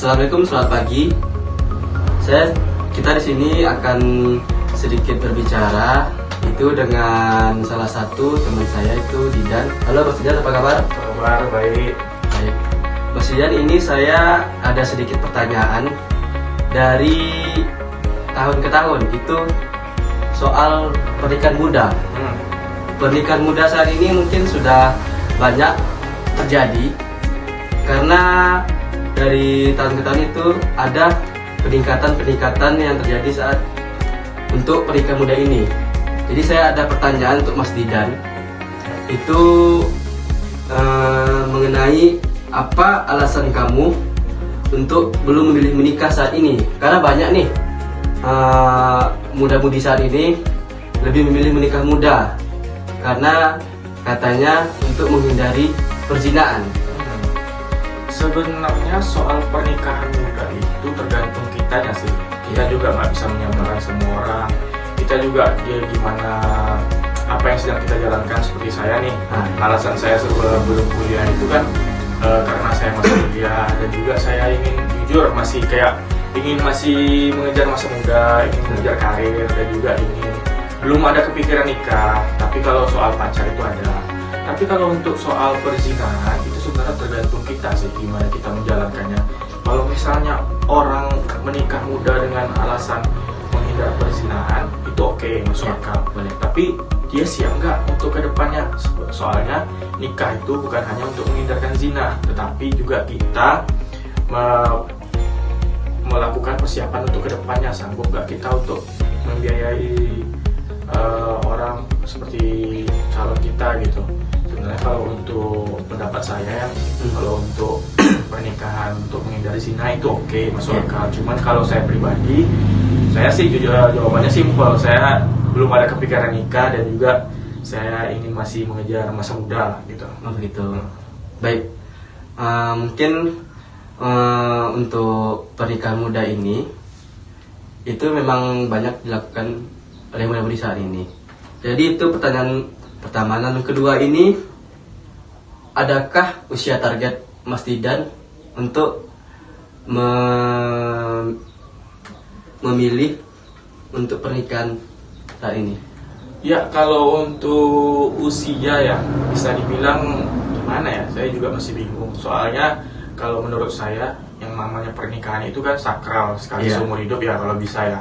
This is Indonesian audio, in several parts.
Assalamualaikum, selamat pagi. Kita di sini akan sedikit berbicara itu dengan salah satu teman saya itu Didan. Halo Mas Didan, apa kabar? Kabar baik. Baik. Mas Didan, ini saya ada sedikit pertanyaan dari tahun ke tahun itu soal pernikahan muda. Pernikahan muda saat ini mungkin sudah banyak terjadi karena dari tahun ke tahun itu ada peningkatan yang terjadi saat untuk pernikahan muda ini. Jadi saya ada pertanyaan untuk Mas Didan itu mengenai apa alasan kamu untuk belum memilih menikah saat ini? Karena banyak nih muda-mudi saat ini lebih memilih menikah muda karena katanya untuk menghindari perzinahan. Sebenarnya soal pernikahan muda itu tergantung kitanya sih. Kita juga nggak bisa menyamakan semua orang. Kita juga gimana apa yang sedang kita jalankan. Seperti saya nih, alasan saya sebelum kuliah itu kan karena saya masih kuliah dan juga saya ingin jujur masih mengejar masa muda, ingin mengejar karir dan juga belum ada kepikiran nikah. Tapi kalau soal pacar itu ada. Tapi kalau untuk soal perzinahan itu sebenarnya tergantung kita sih gimana kita menjalankannya. Kalau misalnya orang menikah muda dengan alasan menghindar perzinahan itu oke, masuk akal. Tapi dia siap nggak untuk kedepannya? Soalnya nikah itu bukan hanya untuk menghindarkan zina, tetapi juga kita melakukan persiapan untuk kedepannya. Sanggup nggak kita untuk membiayai orang seperti calon kita gitu. Sebenarnya kalau untuk pendapat saya kalau untuk pernikahan untuk menghindari zina itu oke, masuk akal. Cuman kalau saya pribadi, saya sih jujur jawabannya simpel. Saya belum ada kepikiran nikah dan juga saya ingin masih mengejar masa muda gitu. Oh begitu. Baik. Mungkin untuk pernikahan muda ini itu memang banyak dilakukan oleh muda-mudi saat ini. Jadi itu pertanyaan pertama. Dan kedua ini, adakah usia target Mas Didan untuk memilih untuk pernikahan saat ini? Ya, kalau untuk usia ya bisa dibilang gimana ya, saya juga masih bingung. Soalnya kalau menurut saya yang namanya pernikahan itu kan sakral sekali seumur hidup ya kalau bisa ya.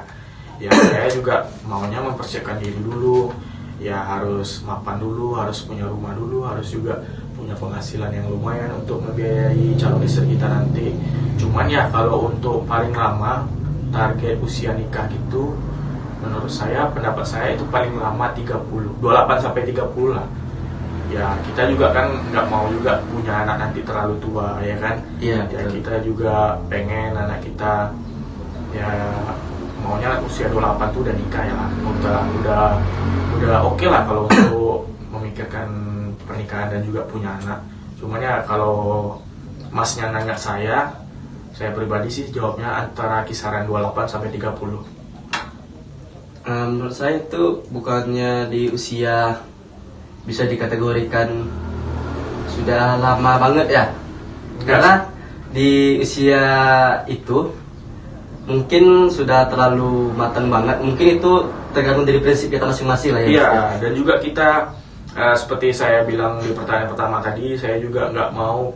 Ya saya juga maunya mempersiapkan diri dulu. Ya harus mapan dulu, harus punya rumah dulu, harus juga punya penghasilan yang lumayan untuk membiayai calon istri kita nanti. Cuman ya kalau untuk paling lama target usia nikah gitu, menurut saya, pendapat saya itu paling lama 28 sampai 30 lah. Ya kita juga kan nggak mau juga punya anak nanti terlalu tua ya kan. Iya. Ya kita juga pengen anak kita ya maunya usia 28 tuh udah nikah ya lah. Udah oke lah kalau untuk memikirkan pernikahan dan juga punya anak. Cuman ya kalau masnya nanya saya pribadi sih jawabnya antara kisaran 28 sampai 30. Menurut saya itu bukannya di usia bisa dikategorikan sudah lama banget ya. Karena di usia itu mungkin sudah terlalu matang banget. Mungkin itu tergantung dari prinsip kita masing-masing lah ya. Iya, dan juga kita seperti saya bilang di pertanyaan pertama tadi, saya juga nggak mau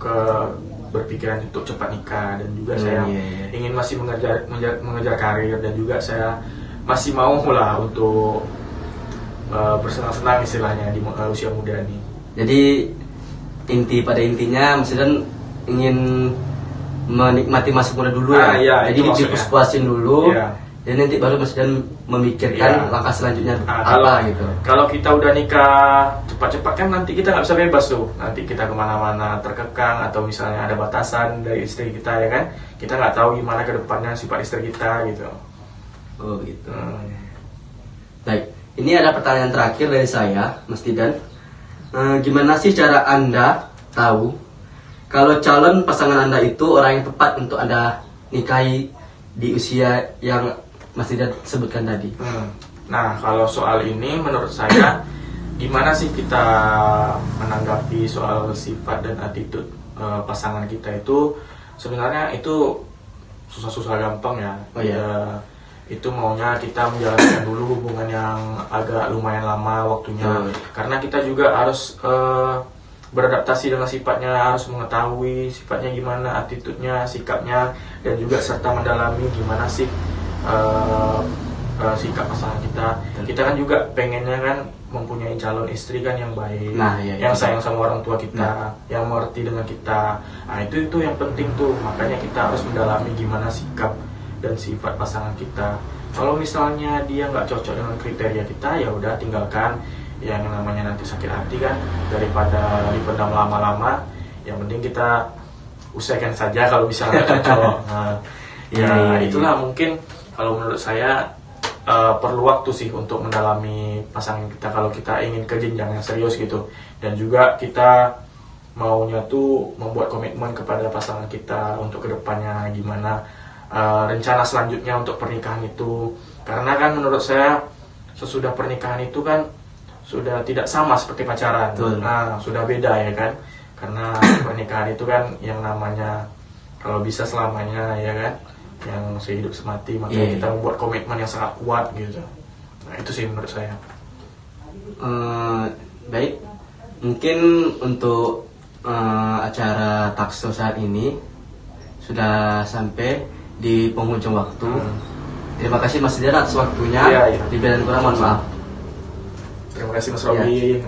berpikiran untuk cepat nikah dan juga saya ingin masih mengejar karir dan juga saya masih mau lah untuk bersenang-senang istilahnya di usia muda ini. Jadi pada intinya Mas Didan ingin menikmati masa muda dulu jadi dipuas-puasin dulu dan nanti baru Mas Didan memikirkan langkah selanjutnya gitu. Kalau kita udah nikah cepat-cepat kan nanti kita nggak bisa bebas tuh, nanti kita kemana-mana terkekang atau misalnya ada batasan dari istri kita ya kan, kita nggak tahu gimana ke depannya sifat istri kita gitu. Oh gitu. Baik, ini ada pertanyaan terakhir dari saya Mas Didan. Gimana sih cara Anda tahu kalau calon pasangan Anda itu orang yang tepat untuk Anda nikahi di usia yang Mas Didan sebutkan tadi? Nah, kalau soal ini menurut saya gimana sih kita menanggapi soal sifat dan attitude pasangan kita itu sebenarnya itu susah-susah gampang ya. Oh, iya. Ya, itu maunya kita menjalankan dulu hubungan yang agak lumayan lama waktunya. Karena kita juga harus beradaptasi dengan sifatnya, harus mengetahui sifatnya gimana, attitude-nya, sikapnya, dan juga serta mendalami gimana sih sikap pasangan kita. Kita kan juga pengennya kan mempunyai calon istri kan yang baik, yang sayang sama orang tua kita, yang mengerti dengan kita. Nah itu yang penting tuh, makanya kita harus mendalami gimana sikap dan sifat pasangan kita. Kalau misalnya dia nggak cocok dengan kriteria kita, ya udah tinggalkan. Yang namanya nanti sakit hati kan, daripada dipendam lama-lama, yang penting kita usaikan saja kalau bisa nggak cocok. Nah, itulah mungkin kalau menurut saya perlu waktu sih untuk mendalami pasangan kita kalau kita ingin ke jenjang yang serius gitu. Dan juga kita maunya tuh membuat komitmen kepada pasangan kita untuk kedepannya gimana rencana selanjutnya untuk pernikahan itu. Karena kan menurut saya sesudah pernikahan itu kan sudah tidak sama seperti pacaran. Nah, sudah beda ya kan. Karena pernikahan itu kan yang namanya kalau bisa selamanya ya kan, yang sehidup semati, makanya kita membuat komitmen yang sangat kuat gitu. Nah, itu sih menurut saya. Baik, mungkin untuk acara Takso saat ini sudah sampai di penghujung waktu. Terima kasih Mas Dian atas waktunya. Di bidang kurang mohon maaf. Terima kasih Mas Robi.